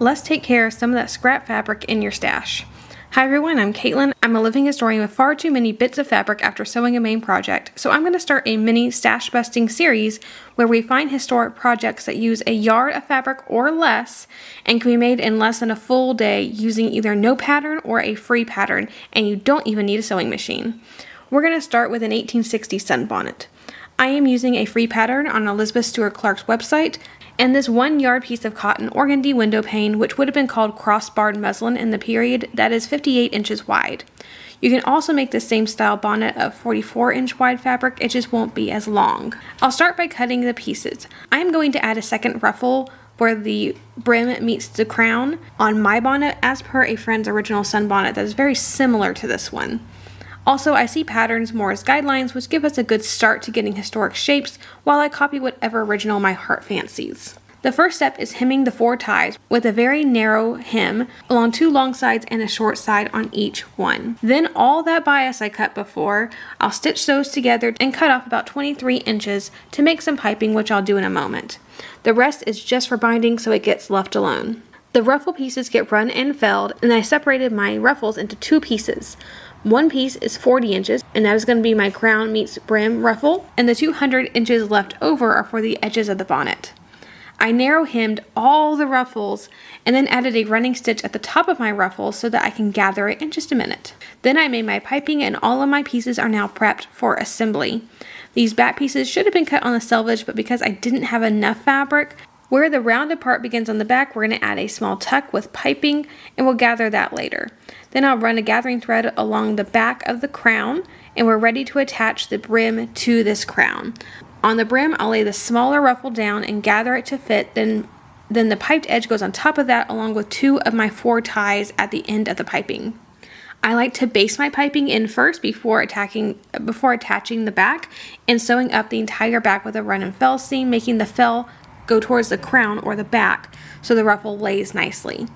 let's take care of some of that scrap fabric in your stash. Hi everyone, I'm Caitlin. I'm a living historian with far too many bits of fabric after sewing a main project, so I'm going to start a mini stash busting series where we find historic projects that use a yard of fabric or less and can be made in less than a full day using either no pattern or a free pattern, and you don't even need a sewing machine. We're going to start with an 1860s sunbonnet. I am using a free pattern on Elizabeth Stuart Clark's website, and this 1 yard piece of cotton organdy window pane, which would have been called crossbarred muslin in the period, that is 58 inches wide. You can also make the same style bonnet of 44-inch wide fabric, it just won't be as long. I'll start by cutting the pieces. I am going to add a second ruffle where the brim meets the crown on my bonnet as per a friend's original sunbonnet that is very similar to this one. Also, I see patterns more as guidelines, which give us a good start to getting historic shapes while I copy whatever original my heart fancies. The first step is hemming the 4 ties with a very narrow hem along 2 long sides and a short side on each one. Then all that bias I cut before, I'll stitch those together and cut off about 23 inches to make some piping, which I'll do in a moment. The rest is just for binding, so it gets left alone. The ruffle pieces get run and felled, and I separated my ruffles into 2 pieces. One piece is 40 inches, and that is going to be my crown meets brim ruffle, and the 200 inches left over are for the edges of the bonnet. I narrow hemmed all the ruffles and then added a running stitch at the top of my ruffles so that I can gather it in just a minute. Then I made my piping, and all of my pieces are now prepped for assembly. These back pieces should have been cut on the selvage, but because I didn't have enough fabric, where the rounded part begins on the back, we're going to add a small tuck with piping, and we'll gather that later. Then I'll run a gathering thread along the back of the crown, and we're ready to attach the brim to this crown. On the brim, I'll lay the smaller ruffle down and gather it to fit, then the piped edge goes on top of that along with 2 of my 4 ties at the end of the piping. I like to base my piping in first before attaching the back and sewing up the entire back with a run and fell seam, making the fell go towards the crown or the back so the ruffle lays nicely.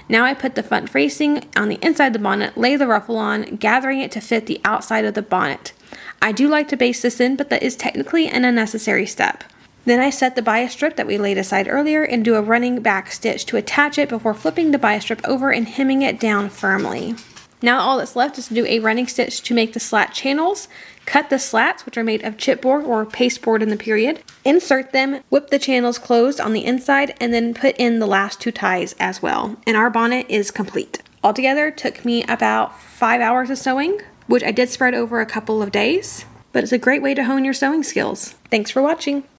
Now I put the front facing on the inside of the bonnet, lay the ruffle on, gathering it to fit the outside of the bonnet. I do like to base this in, but that is technically an unnecessary step. Then I set the bias strip that we laid aside earlier and do a running back stitch to attach it before flipping the bias strip over and hemming it down firmly. Now all that's left is to do a running stitch to make the slat channels, cut the slats, which are made of chipboard or pasteboard in the period, insert them, whip the channels closed on the inside, and then put in the last 2 ties as well. And our bonnet is complete. Altogether, it took me about 5 hours of sewing, which I did spread over a couple of days, but it's a great way to hone your sewing skills. Thanks for watching.